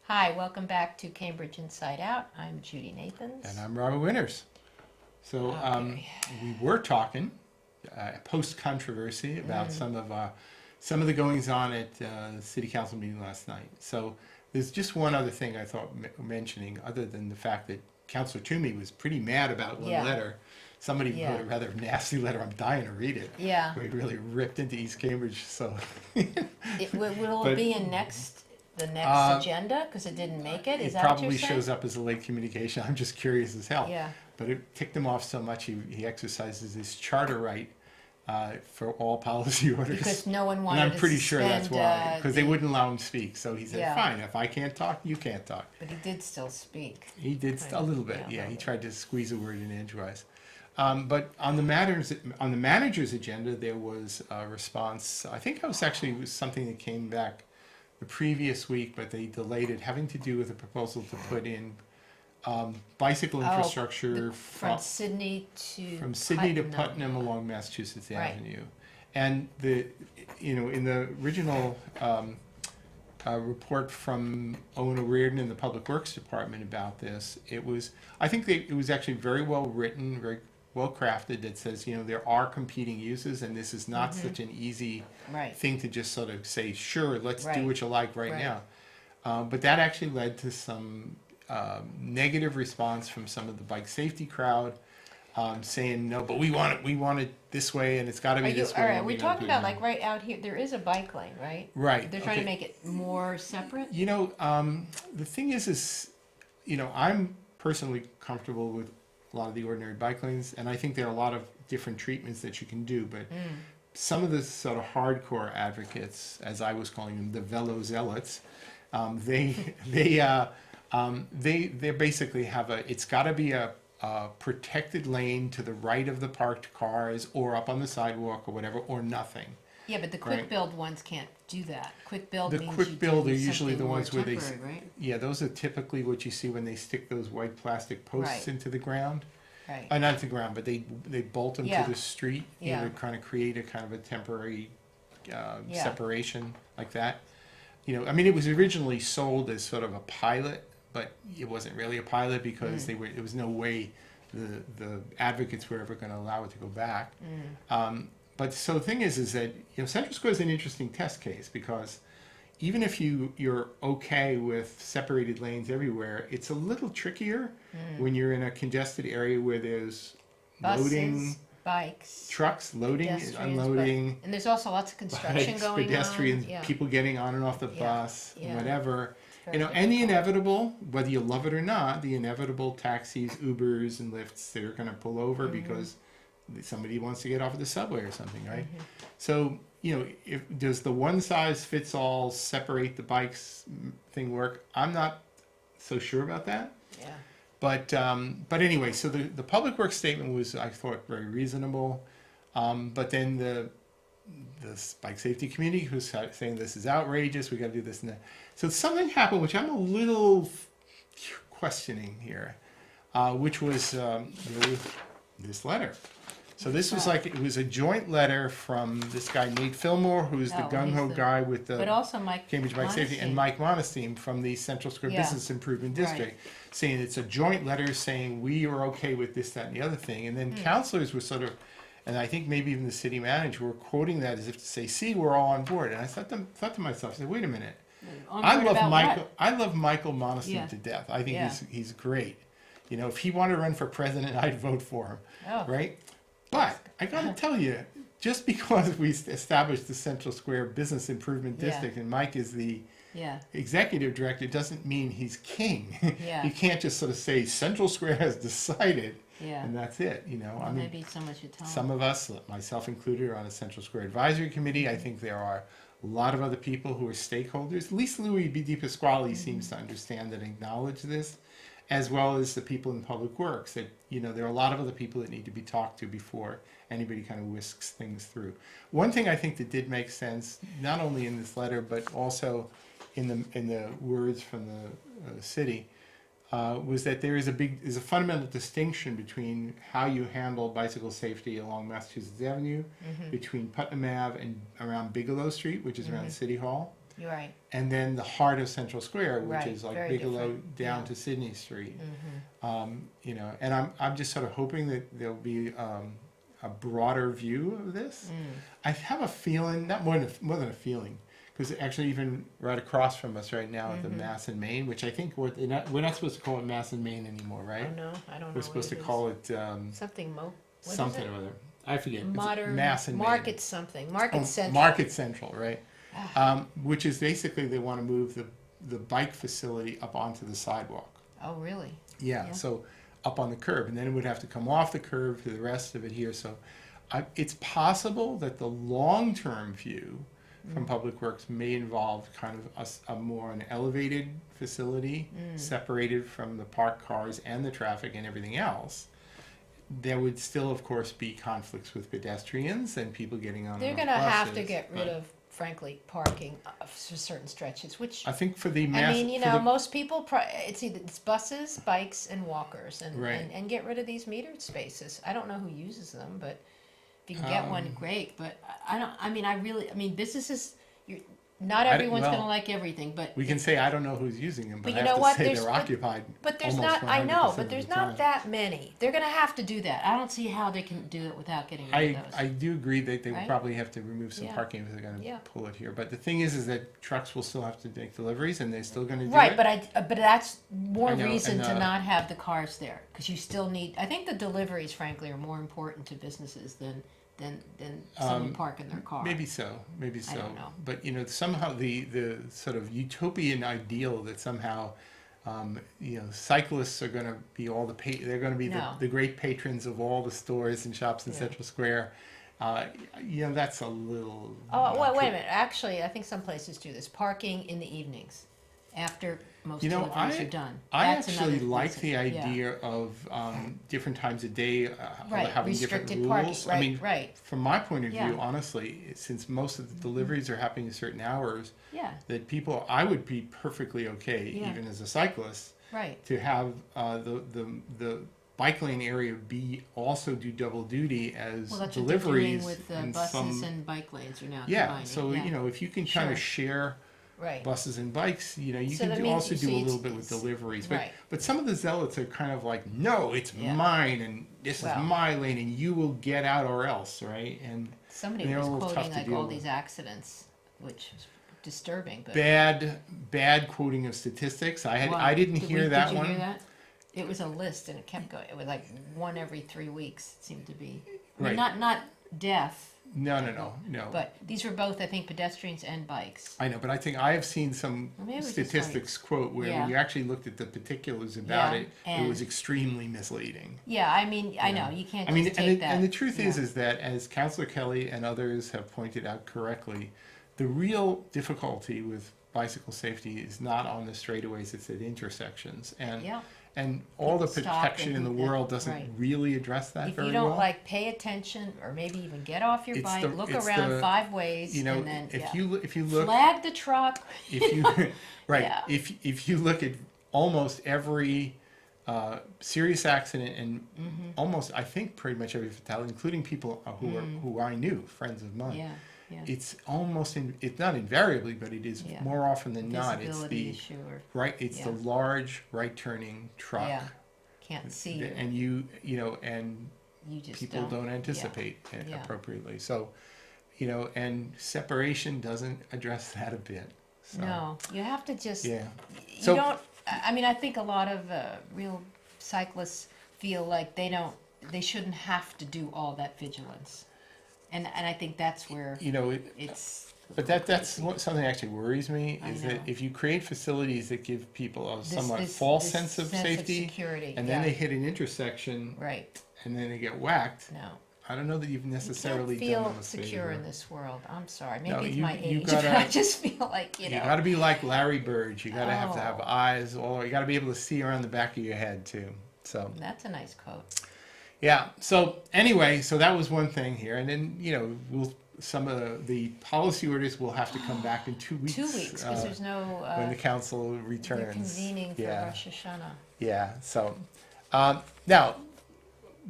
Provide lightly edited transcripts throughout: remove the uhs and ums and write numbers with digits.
Hi, welcome back to Cambridge Inside Out. I'm Judy Nathans. And I'm Robert Winters. So Okay. we were talking post-controversy about some of the goings on at the city council meeting last night. So there's just one other thing I thought mentioning, other than the fact that Councilor Toomey was pretty mad about one Yeah. letter. Somebody Yeah. wrote a rather nasty letter. I'm dying to read it. Yeah. Where he really ripped into East Cambridge. So Will But- it be in the next agenda? Because it didn't make it? Is it that what probably you're saying? shows up as a late communication. I'm just curious as hell. Yeah. But it ticked him off so much, he exercises his charter right for all policy orders. Because no one wanted and to I'm pretty sure that's suspend, why, because they wouldn't allow him to speak. So he said, Yeah. fine, if I can't talk, you can't talk. But he did still speak. He did Kind a of, little bit, yeah, a yeah. little He bit. tried to squeeze a word in edgewise. But on the manager's agenda, there was a response. I think it was something that came back the previous week, but they delayed it, having to do with a proposal to put in bicycle infrastructure From Sydney to from Sydney to Putnam along Massachusetts Right. Avenue. And in the original report from Owen O'Riordan in the Public Works Department about this, it was actually very well written, very well crafted, that says, there are competing uses, and this is not such an easy Right. thing to just sort of say, sure, let's Right. do what you like right Right. now. But that actually led to some negative response from some of the bike safety crowd, saying, no, but we want it this way, and it's got to be this way. All right, and we're we gotta talking do it about now." like right out here, there is a bike lane, right? Right. They're trying to okay. make it more separate? The thing is, I'm personally comfortable with a lot of the ordinary bike lanes, and I think there are a lot of different treatments that you can do, but some of the sort of hardcore advocates, as I was calling them, the velo zealots, they basically have it's got to be a protected lane to the right of the parked cars, or up on the sidewalk, or whatever, or nothing. Yeah, but the quick Right. build ones can't do that. Quick build The means quick you build do are usually the something more ones where temporary, right? Yeah, those are typically what you see when they stick those white plastic posts Right. into the ground. Right. Not the ground, but they bolt them Yeah. to the street, Yeah. to kind of create a kind of a temporary Yeah. separation like that. It was originally sold as sort of a pilot, but it wasn't really a pilot because there was no way the advocates were ever going to allow it to go back. But so the thing is that Central Square is an interesting test case, because even if you're okay with separated lanes everywhere, it's a little trickier when you're in a congested area where there's loading Buses, bikes, trucks, loading, pedestrians, unloading, and there's also lots of construction bikes, going pedestrians, on. Yeah. people getting on and off the Yeah. bus, Yeah. whatever. Very And the difficult. inevitable, whether you love it or not, the inevitable taxis, Ubers, and Lyfts, they're going to pull over because somebody wants to get off at the subway or something, right? So, does the one size fits all separate the bikes thing work? I'm not so sure about that. Yeah. But anyway, so the public works statement was, I thought, very reasonable. But then the bike safety community was saying this is outrageous, we got to do this and that. So something happened which I'm a little questioning here, which was this letter. So this was it was a joint letter from this guy Nate Fillmore, who's the No, gung-ho he's the- guy with the But also Mike Cambridge Bike Safety, and Monestein. Mike Monestein from the Central Square Yeah. Business Improvement Right. District, saying it's a joint letter saying we are okay with this, that, and the other thing. And then councilors were sort of, and I think maybe even the city manager were quoting that as if to say, see, we're all on board. And I thought to myself, I said, wait a minute. On I board love about Michael. what? I love Michael Monestein Yeah. to death. I think Yeah. he's great. If he wanted to run for president, I'd vote for him. Oh. Right? But I got to tell you, just because we established the Central Square Business Improvement Yeah. District, and Mike is the Yeah. executive director, doesn't mean he's king. Yeah. You can't just sort of say Central Square has decided, Yeah. and that's it. Well, maybe someone should tell some him. of us, myself included, are on the Central Square Advisory Committee. I think there are a lot of other people who are stakeholders. At least Louis B. DiPasquale seems to understand and acknowledge this, as well as the people in Public Works. That there are a lot of other people that need to be talked to before anybody kind of whisks things through. One thing I think that did make sense, not only in this letter but also in the words from the city, was that there is a fundamental distinction between how you handle bicycle safety along Massachusetts Avenue, between Putnam Ave and around Bigelow Street, which is around City Hall. You're right. and then the heart of Central Square, which Right, is like very Bigelow different, down yeah. to Sydney Street. Mm-hmm. You know, and I'm just sort of hoping that there'll be a broader view of this. I have a feeling, not more than a feeling, because actually even right across from us right now at the Mass and Main, which I think we're not supposed to call it Mass and Main anymore, right? Oh, no, I don't know. We're supposed to what it call is. it Something what is something it? or other. I forget. It's Modern Mass and Market Main. something. Market Oh, Central. Market Central, right? Which is basically they want to move the bike facility up onto the sidewalk. Oh, really? Yeah, Yeah. so up on the curb, and then it would have to come off the curb to the rest of it here. So it's possible that the long-term view from Public Works may involve kind of a more an elevated facility, separated from the parked cars and the traffic and everything else. There would still, of course, be conflicts with pedestrians and people getting on. They're going going to to have to get rid of, frankly, parking for certain stretches, which, I think for the mass. I mean, you know, most people, it's buses, bikes, and walkers, Right. and get rid of these metered spaces. I don't know who uses them, but if you can get one, great. But I mean, businesses, not everyone's going to like everything, but We can say I don't know who's using them, but But I you have know to what? say There's- they're occupied. But there's almost not, I know, 100% but of there's the not time. that many. They're going to have to do that. I don't see how they can do it without getting rid of those. I do agree that they will Right? probably have to remove some Yeah. parking if they're going to Yeah. pull it here. But the thing is that trucks will still have to make deliveries, and they're still going to do Right, it. but that's more I know, reason and, to not have the cars there, because you still need, I think the deliveries, frankly, are more important to businesses than someone parking their car. Maybe so, maybe so. don't know. But you know, somehow the sort of utopian ideal that somehow, you know, cyclists are going to be they're going to be No. the great patrons of all the stores and shops in Yeah. Central Square. You know, that's a little. Oh, not wait a true. minute. Actually, I think some places do this. Parking in the evenings, after most You know, deliveries are done. I That's actually another like reason. the Yeah. idea of different times of day Right, having different restricted rules. parking, I right, mean, right. from my point of view, Yeah. Mm-hmm. honestly, since most of the deliveries are happening at certain hours, Yeah, I would be perfectly okay, Yeah. even as a cyclist, right. to have the bike lane area also do double duty as Well, that's what they're deliveries. doing with and buses some, and bike lanes are now yeah, combining. so yeah. you know, if you can kind of Sure. share Right. buses and bikes, you know, you So that can means- also so do a it's- little bit with it's- deliveries. right. But some of the zealots are kind of like, no, it's Yeah. mine, and this Well. is my lane, and you will get out or else, right? And Somebody they're a was little tough quoting to like deal all with. these accidents, which was disturbing. But bad quoting of statistics. Well, I didn't hear that did you one. hear that? It was a list, and it kept going. It was like one every 3 weeks. It seemed to be. I mean, Right. not death, No. but these were both, I think, pedestrians and bikes. I know, but I think I have seen some Well, maybe it was just statistics quote where Yeah. when you actually looked at the particulars about Yeah, it, it and- was extremely misleading. Yeah, I mean, I know you can't I mean, just take that. and the truth yeah. is that, as Councilor Kelly and others have pointed out correctly, the real difficulty with bicycle safety is not on the straightaways; it's at intersections, Yeah. and all the People stop protection in and- the world doesn't right. really address that If very you don't well. like pay attention, or maybe even get off your It's bike, the- look it's around the- 5 ways, you know, and then if yeah. you look, Flag the truck. if you right, Yeah. if you look at almost every serious accident and Mm-hmm. almost, I think, pretty much every fatality, including people who I knew, friends of mine. Yeah, yeah. It's almost it's not invariably, but it is Yeah. more often than not. It's Visibility the issue, or right. It's the yeah. large right turning truck, yeah, can't see you. and you know, and You just people don't anticipate it Yeah. appropriately. So, you know, and separation doesn't address that a bit. So, No, you have to just. Yeah. You So- don't. I mean, I think a lot of real cyclists feel like they shouldn't have to do all that vigilance, and I think that's where You know, it's. but that's something that actually worries me I is know. that if you create facilities that give people a This- somewhat this- false this sense of safety, security, and then yeah. they hit an intersection Right. and then they get whacked, No. I don't know that you've You necessarily can't feel done them a secure favor. in this world. I'm sorry. Maybe No, it's you- my you age, gotta- but I just feel like You got to be like Larry Bird. You got to have Oh. eyes, or you got to be able to see around the back of your head too. So That's a nice quote. yeah. So anyway, so that was one thing here, and then you know some of the policy orders will have to come back in 2 weeks. 2 weeks, because there's no. when the council They're returns. convening for yeah. Rosh Hashanah. Yeah. So now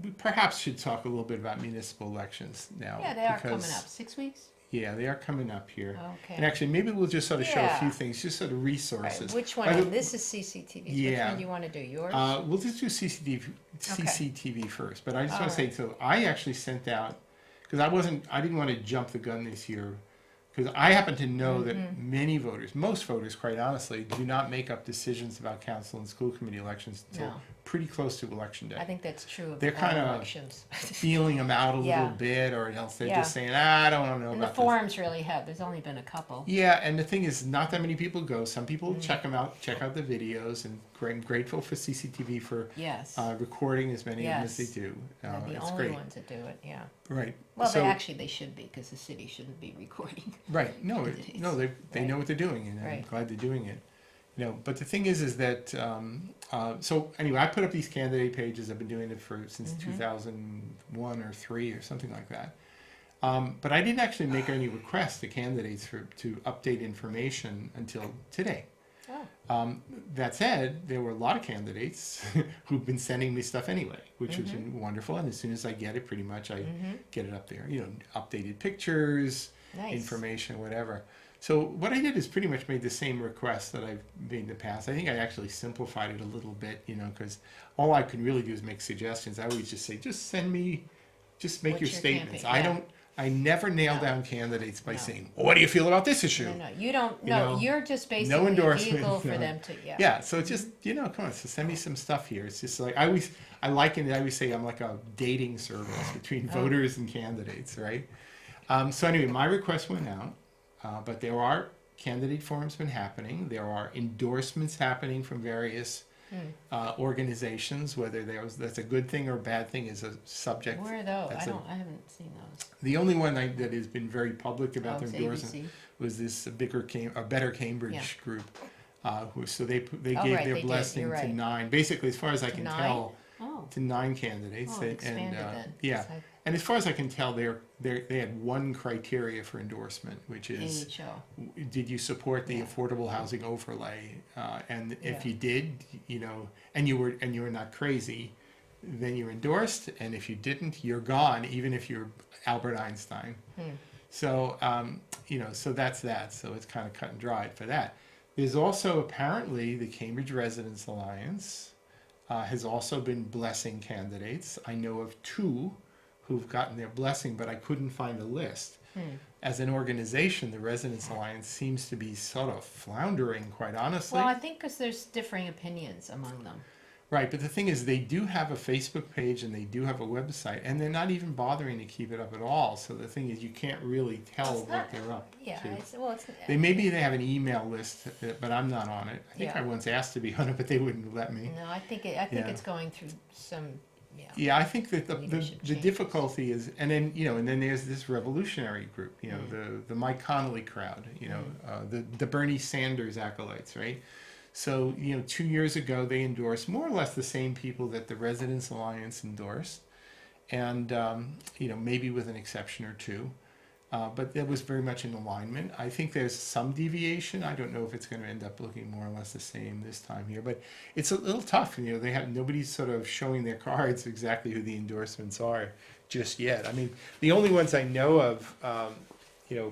we perhaps should talk a little bit about municipal elections now. Yeah, they are coming because, up. 6 weeks. Yeah, they are coming up here. Okay. And actually, maybe we'll just sort of show a few Yeah. things, just sort of Right. resources. Which one? By the- And this is CCTV. Which Yeah. one do you want to do? Yours? We'll just do CCTV first. But I just All want to say, right. so I actually sent out, because I didn't want to jump the gun this year, because I happen to know that many voters, most voters, quite honestly, do not make up decisions about council and school committee elections until No. pretty close to election day. I think that's true of They're all kinda elections. Feeling them out a Yeah. little bit, or else they're Yeah. just saying, I don't want to know And the about this. forums really have. There's only been a couple. Yeah, and the thing is, not that many people go. Some people check them out, check out the videos, and I'm grateful for CCTV for Yes. recording as many of them as Yes. they do. They're the It's only great. ones that do it. Yeah. Right. Well, So, they should be because the city shouldn't be recording. right. No, candidates. no, they Right. know what they're doing, and I'm Right. glad they're doing it. But the thing is that so anyway, I put up these candidate pages. I've been doing it since 2001 or 3 or something like that. But I didn't actually make any requests to candidates to update information until today. Oh. That said, there were a lot of candidates who've been sending me stuff anyway, which has been wonderful. And as soon as I get it, pretty much I get it up there. Updated pictures, Nice. information, whatever. So what I did is pretty much made the same request that I've made in the past. I think I actually simplified it a little bit, because all I could really do is make suggestions. I always just say, just make What's your your statements. campaign? I never nail No. down candidates by No. saying, well, what do you feel about this issue? No, you don't. You No, know, you're just no basically a endorsement, vehicle for no. them to. Yeah. Yeah, so it's just, come on, so send me some stuff here. It's just like, I always say I'm like a dating service between voters and candidates, right? So anyway, my request went out, but there are candidate forums been happening. There are endorsements happening from various organizations, whether that's a good thing or a bad thing is a subject. Where are those? That's I haven't seen those. The only one that has been very public about their It's endorsement ABC. was this Better Cambridge group. So they Oh, gave right, their they did, blessing you're to right. 9. Basically, as far as I can 9? tell, Oh. to 9 candidates. Oh, it expanded then. Yeah, 'cause and as far as I can tell, they had one criteria for endorsement, which is AHO. did you support the Yeah. affordable housing overlay? And if Yeah. you did, and you were not crazy, then you're endorsed. And if you didn't, you're gone, even if you're Albert Einstein. So so that's that. So it's kind of cut and dried for that. There's also apparently the Cambridge Residents Alliance has also been blessing candidates. I know of 2 who've gotten their blessing, but I couldn't find a list. As an organization, the Residents Alliance seems to be sort of floundering, quite honestly. Well, I think because there's differing opinions among them. Right, but the thing is, they do have a Facebook page and they do have a website, and they're not even bothering to keep it up at all. So the thing is, you can't really tell It's what not- they're up Yeah. to. It's Maybe they have an email list, but I'm not on it. I think Yeah. I once asked to be on it, but they wouldn't let me. No, I think Yeah. it's going through some. Yeah. Yeah, I think that Maybe they should the change. difficulty is, and then there's this revolutionary group, the Mike Connolly crowd, the Bernie Sanders acolytes, right? So 2 years ago they endorsed more or less the same people that the Residents Alliance endorsed, and maybe with an exception or two. But that was very much in alignment. I think there's some deviation. I don't know if it's going to end up looking more or less the same this time here, but it's a little tough. Nobody's sort of showing their cards exactly who the endorsements are just yet. I mean, the only ones I know of,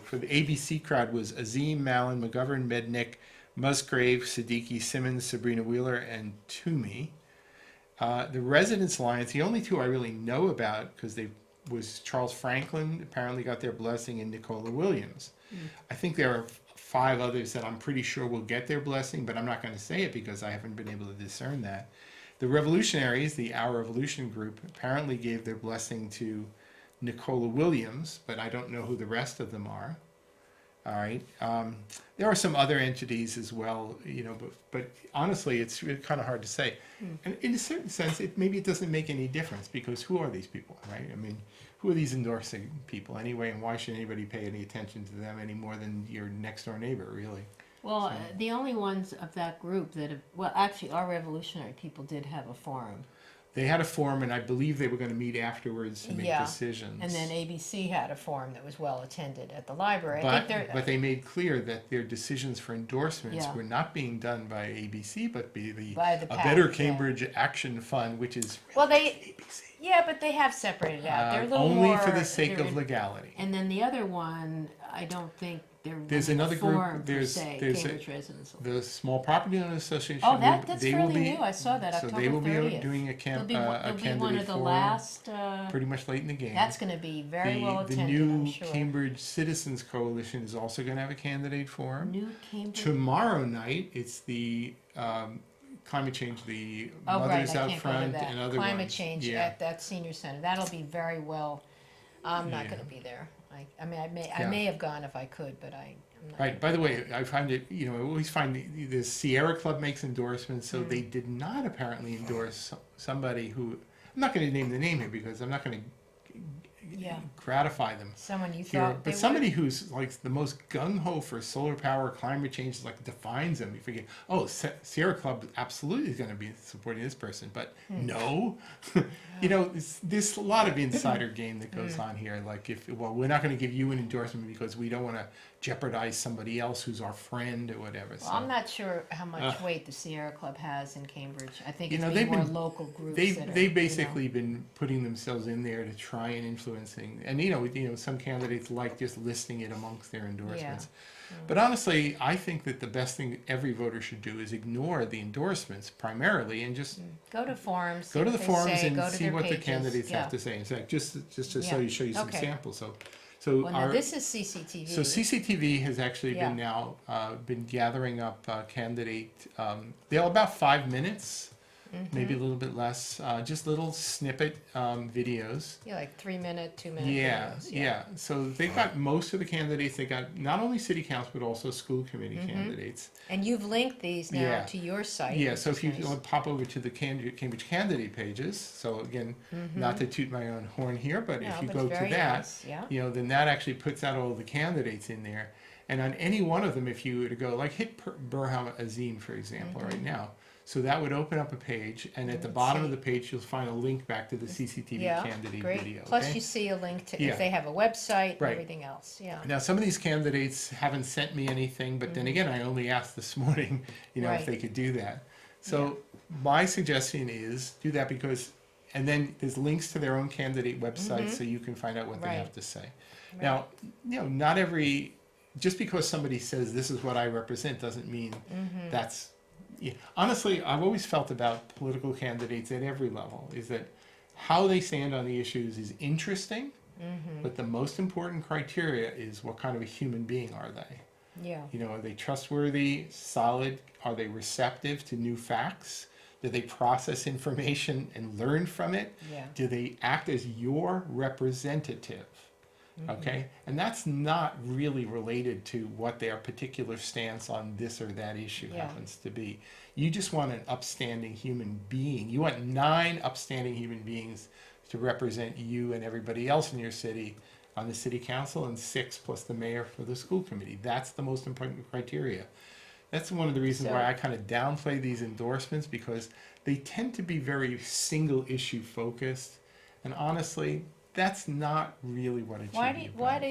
for the ABC crowd was Azim, Mallon, McGovern, Mednick, Musgrave, Siddiqui, Simmons, Sabrina Wheeler, and Toomey. The Residents Alliance, the only 2 I really know about, because was Charles Franklin, apparently got their blessing, and Nicola Williams. I think there are 5 others that I'm pretty sure will get their blessing, but I'm not going to say it because I haven't been able to discern that. The Revolutionaries, the Our Revolution group, apparently gave their blessing to Nicola Williams, but I don't know who the rest of them are. All right. There are some other entities as well, but honestly, it's really kind of hard to say. And in a certain sense, maybe it doesn't make any difference, because who are these people, right? I mean, who are these endorsing people anyway, and why should anybody pay any attention to them any more than your next door neighbor, really? Well, the only ones of that group that have, actually, our revolutionary people did have a forum. they had a forum, and I believe they were going to meet afterwards to make Yeah. decisions. And then ABC had a forum that was well attended at the library. I think they're, But they made clear that their decisions for endorsements Yeah. were not being done by ABC, but By the A PAC, Better yeah. Cambridge Action Fund, which is well, really ABC. yeah, but they have separated out. They're a little Only more. for the sake they're of legality. And then the other one, I don't think they're There's running another a group- forum there's- per se, there's a- Cambridge residents. The Small Property Owner Association. Oh, will- that's they will fairly be, new. I saw that, so October they will 30th. be doing a They'll be, candidate they'll be one of the forum last, pretty much late in the game. that's gonna be very well the attended, new I'm sure. Cambridge Citizens Coalition is also going to have a candidate forum. New Cambridge. Tomorrow night, it's the climate change, the Oh, right, Mothers I Out can't go to Front that. and other Climate ones. change Yeah. at that senior center. That'll be very well. I'm not Yeah. going to be there. I mean, I Yeah. may have gone if I could, but I'm not. Right. By the way, I find it, I always find the Sierra Club makes endorsements, so they did not apparently endorse somebody who, I'm not going to name the name here because I'm not going to Yeah. gratify them. Someone you Here, thought they but somebody who's like the most gung ho for solar power, climate change, like defines them. You forget, oh, Sierra Club absolutely is going to be supporting this person, but no, there's a lot of insider game that goes on here. Like we're not going to give you an endorsement because we don't want to jeopardize somebody else who's our friend or whatever. Well, I'm not sure how much weight the Sierra Club has in Cambridge. I think it's they've more been- local groups. They've basically been putting themselves in there to try and influencing, and some candidates like just listing it amongst their endorsements. But honestly, I think that the best thing every voter should do is ignore the endorsements primarily and just go to forums. see go to what the they forums say, and go to see their what the pages. candidates Yeah. have to say. In fact, just to Yeah. show you some Okay. examples. So Well, now this is CCTV. so CCTV has actually Yeah. been now been gathering up candidate. They're about 5 minutes, maybe a little bit less. Just little snippet videos. Yeah, like 3-minute, 2-minute Yeah, videos. yeah. So they've got most of the candidates. They got not only city council but also school committee candidates. And you've linked these now Yeah. to your site. Yeah. which So is if you nice. want to pop over to the Cambridge candidate pages. So again, not to toot my own horn here, but No, if you but go it's to very that, nice, yeah. then that actually puts out all the candidates in there. And on any one of them, if you were to go, like hit Burham Azim, for example, right now. So that would open up a page, and at the bottom of the page, you'll find a link back to the CCTV Yeah, candidate great. video. Plus okay? you see a link to Yeah. if they have a website and Right. everything else. Yeah. Now, some of these candidates haven't sent me anything, but then again, I only asked this morning, if Right. they could do that. So my suggestion is do that because, and then there's links to their own candidate websites so you can find out what they Right. have to say. Now, not every, just because somebody says this is what I represent doesn't mean that's, honestly, I've always felt about political candidates at every level is that how they stand on the issues is interesting, but the most important criteria is what kind of a human being are they? Yeah. Are they trustworthy, solid? Are they receptive to new facts? Do they process information and learn from it? Yeah. Do they act as your representative? Okay? And that's not really related to what their particular stance on this or that issue Yeah. happens to be. You just want an upstanding human being. You want 9 upstanding human beings to represent you and everybody else in your city on the city council, and 6 plus the mayor for the school committee. That's the most important criteria. That's one of the reasons why I kind of downplay these endorsements, because they tend to be very single issue focused, and honestly, that's not really what it should be about.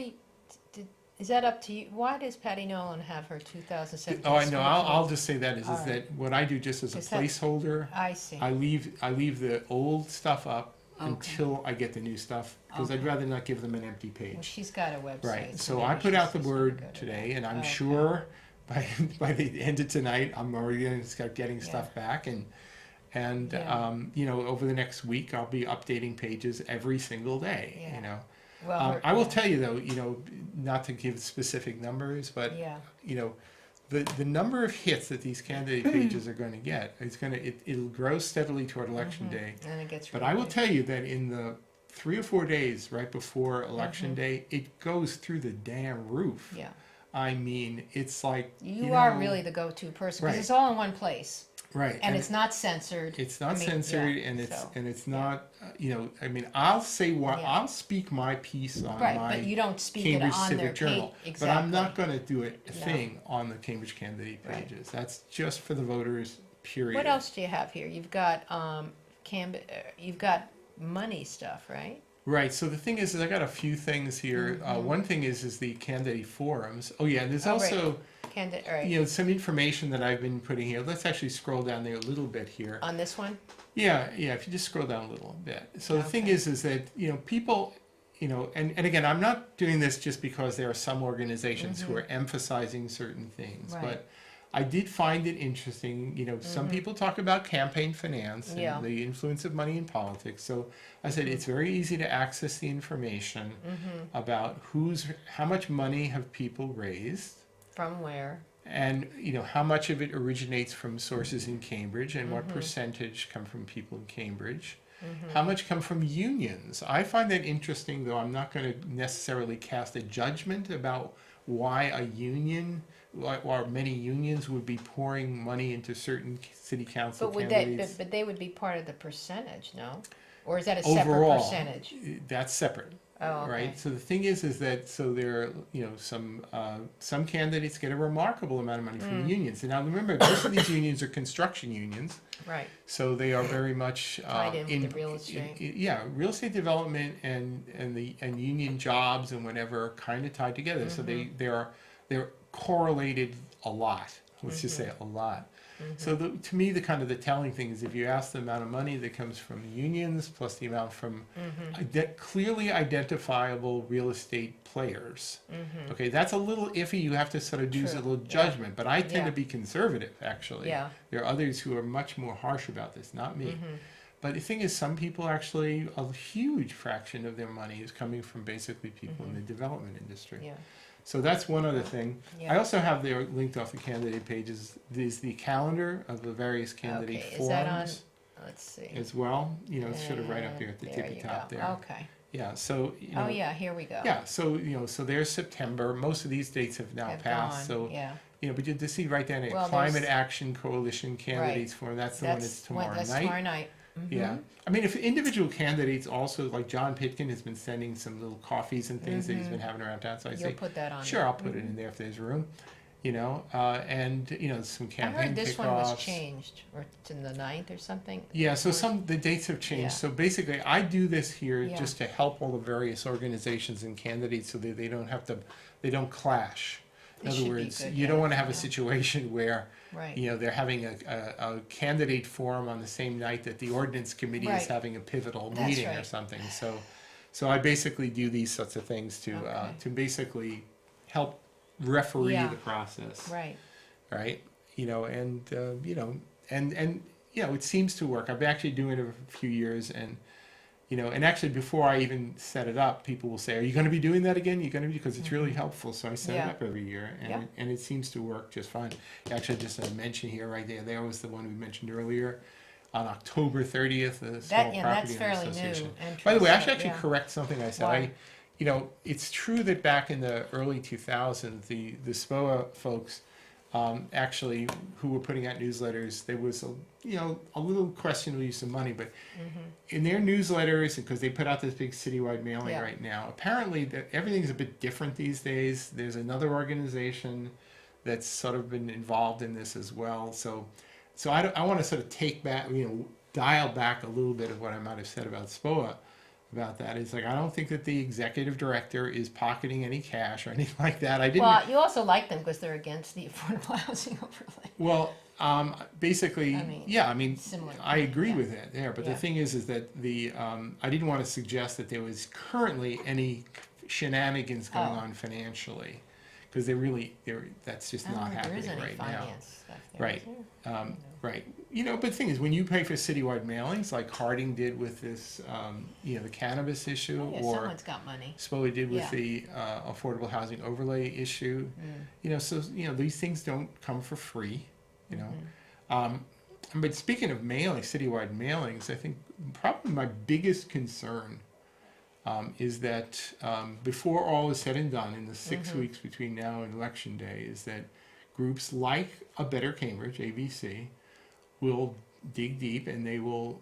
Is that up to you? Why does Patty Nolan have her 2017? Oh, I know. school I'll committee? just say that is All right. that what I do just as a Is that- placeholder. I see. I leave the old stuff up Okay. until I get the new stuff, because I'd Okay. rather not give them an empty page. Well, she's got a website. Right, so maybe I put out the she's gonna word go to today, that. and I'm Okay. sure by the end of tonight, I'm already gonna start getting Yeah. stuff back, and Yeah. over the next week, I'll be updating pages every single day, Yeah. Well, I will tell you though, not to give specific numbers, but, Yeah. the number of hits that these candidate pages are gonna get, it'll grow steadily toward election day. And it gets. But really I will good. tell you that in the 3 or 4 days right before election day, it goes through the damn roof. Yeah. I mean, it's like You are really the go-to person because Right. it's all in one place right, and it's not censored. it's not I mean, censored, yeah, and it's so, and it's not. I mean, I'll say what Yeah. I'll speak my piece on Right, my but you don't speak it Cambridge on Civic their Journal, page. but I'm not Exactly. going to do it a No. thing on the Cambridge candidate Right. pages. That's just for the voters. Period. What else do you have here? You've got you've got money stuff, right? Right. So the thing is I got a few things here. One thing is the candidate forums. Oh yeah, there's also Right. some information that I've been putting here. Let's actually scroll down there a little bit here. On this one? Yeah. If you just scroll down a little bit. So the thing Okay. is that people, and again, I'm not doing this just because there are some organizations who are emphasizing certain things, Right. but I did find it interesting. Some people talk about campaign finance and Yeah. the influence of money in politics. So I said it's very easy to access the information about how much money have people raised, From where? and how much of it originates from sources in Cambridge, and what percentage come from people in Cambridge. How much come from unions? I find that interesting, though I'm not going to necessarily cast a judgment about why a union or many unions would be pouring money into certain city council But candidates. but they would be part of the percentage, no? Or is that a separate Overall, percentage? that's separate. Oh, okay. Right. So the thing is that there are some candidates get a remarkable amount of money from unions. And now remember, most of these unions are construction unions, Right. so they are very much Tied in with the real estate. real estate development and union jobs and whatever are kind of tied together. So they're correlated a lot. Let's just say a lot. So to me, the telling thing is if you ask the amount of money that comes from unions plus the amount from clearly identifiable real estate players, okay, that's a little iffy. You have to sort of do a little judgment, but I tend to be conservative, actually. Yeah. There are others who are much more harsh about this, not me. But the thing is, some people actually, a huge fraction of their money is coming from basically people in the development industry. Yeah. So that's one other thing. Yeah. I also have there linked off the candidate pages is the calendar of the various candidate Okay. forums Is that on? Let's see. as well. It's sort of right up there at the There tippy you top go. there. Okay. Yeah. So Oh yeah, here we go. yeah. So so there's September. Most of these dates have now Have passed. gone, So yeah. but you see right down there, Well, Climate there's- Action Coalition Candidates Forum. That's the one that's tomorrow that's night. tomorrow night. Yeah. I mean, if individual candidates also, like John Pitkin has been sending some little coffees and things that he's been having around town. So I You'll say, put that on. sure, there. I'll put it in there if there's room, and some I campaign heard this kickoffs. one was changed, or it's in the 9th or something. Yeah, so the dates have changed. Yeah. So basically, I do this here Yeah. just to help all the various organizations and candidates so that they don't clash. In It other should be words, good, you yeah, don't want to have a yeah. situation where Right. they're having a candidate forum on the same night that the ordinance committee is Right. having a pivotal That's meeting or right. something. So I basically do these sorts of things to Okay. basically help referee Yeah. the process. Right. Right. It seems to work. I've been actually doing it a few years, and and actually before I even set it up, people will say, "Are you going to be doing that again? You're going to be," because it's really helpful. So I set Yeah. it up every year, and Yeah. it seems to work just fine. Actually, just a mention here, right there. There was the one we mentioned earlier. On October 30th, the Small That's Property Owner fairly new. Association. Entrance, By the way, I should so, actually yeah. correct something I said. Why? It's true that back in the early 2000s, the SPOA folks, actually, who were putting out newsletters, there was a little questionable use of money, but in their newsletters, because they put out this big citywide mailing Yeah. right now, apparently everything's a bit different these days. There's another organization that's sort of been involved in this as well. So I want to sort of take back, dial back a little bit of what I might have said about SPOA. About that, it's like I don't think that the executive director is pocketing any cash or anything like that. I didn't. Well, you also like them because they're against the affordable housing overlay. Well, basically, I mean, similar. I agree Yeah. with that there. But Yeah. the thing is that I didn't want to suggest that there was currently any shenanigans going on financially, because that's just I don't not know if there is happening any right now. finance stuff there, Right. is there? Right. But the thing is, when you pay for citywide mailings, like Harding did with this, the cannabis issue, Oh, yeah, or someone's got money. SPOA did with Yeah. the affordable housing overlay issue, so these things don't come for free, But speaking of mailing, citywide mailings, I think probably my biggest concern is that before all is said and done, in the 6 weeks between now and Election Day, is that groups like A Better Cambridge, ABC, will dig deep, and they will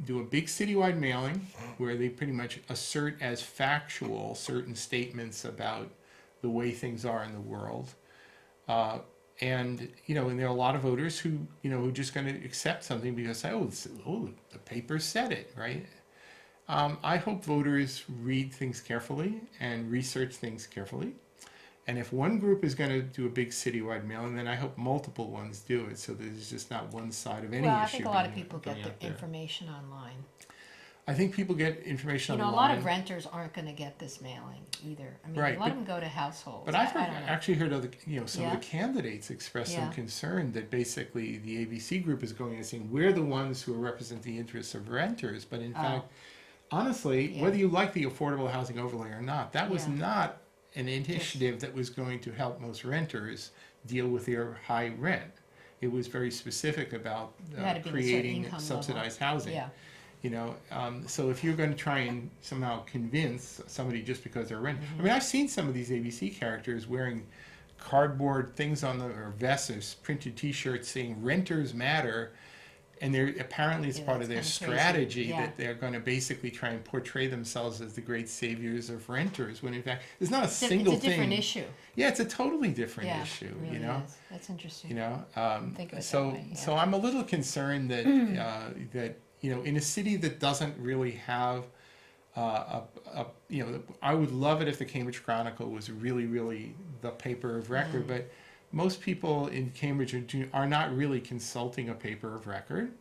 do a big citywide mailing where they pretty much assert as factual certain statements about the way things are in the world. And, and there are a lot of voters who, who are just going to accept something because, the paper said it, right? I hope voters read things carefully and research things carefully. And if one group is going to do a big citywide mailing, then I hope multiple ones do it, so there's just not one side of any issue. Well, I think a lot of being- people going get out their there. information online. I think people get information You know, a online. lot of renters aren't going to get this mailing either. I mean, Right, a lot of them go to households. But I've I don't know. actually heard other, some Yeah. of the candidates express some Yeah. concern that basically the ABC group is going and saying we're the ones who represent the interests of renters, but in fact, honestly, Yeah. whether you like the affordable housing overlay or not, that was Yeah. not an initiative that was going to help most renters deal with their high rent. It was very specific about You had to be at a certain creating income subsidized housing. Yeah. So if you're going to try and somehow convince somebody just because they're rent, Mm-hmm. I mean, I've seen some of these ABC characters wearing cardboard things on or vests or printed T-shirts saying "Renters Matter," and they're apparently it's Yeah, part of their that's kinda crazy. strategy Yeah. that they're going to basically try and portray themselves as the great saviors of renters, when in fact there's not a single It's a different thing. issue. Yeah, it's a totally different Yeah, issue. it really is. That's interesting. You know, Think of it so that way, yeah. so I'm a little concerned that that in a city that doesn't really have I would love it if the Cambridge Chronicle was really, really the paper of record, but most people in Cambridge are not really consulting a paper of record.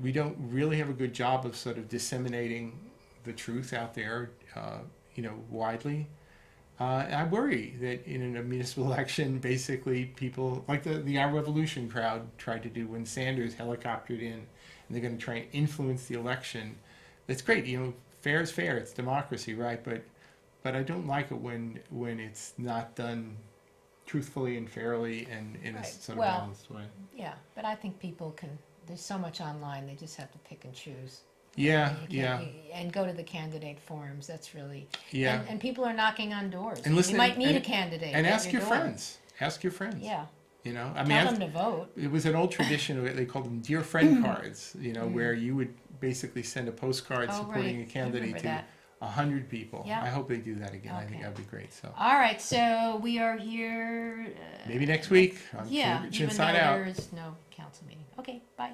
We don't really have a good job of sort of disseminating the truth out there, widely. I worry that in a municipal election, basically people like the Our Revolution crowd tried to do when Sanders helicoptered in, and they're going to try and influence the election. That's great, fair is fair. It's democracy, right? But I don't like it when it's not done truthfully and fairly and in a Right. sort of Well, balanced way. Yeah, but I think people can. There's so much online; they just have to pick and choose. Yeah, You yeah, can't- and go to the candidate forums. That's really yeah. And people are knocking on doors. And listen, you might meet a and- candidate. And at ask your door. friends. Ask your friends. Yeah, I mean, tell them to vote. it was an old tradition. They called them dear friend cards. Where you would basically send a postcard Oh, supporting right. a candidate I to remember 100 people. Yeah. I hope they do that again. I think Okay. that'd be great. So All right, so we are here. maybe next week on Yeah, Cambridge even though Inside Out. there is no council meeting. Okay, bye.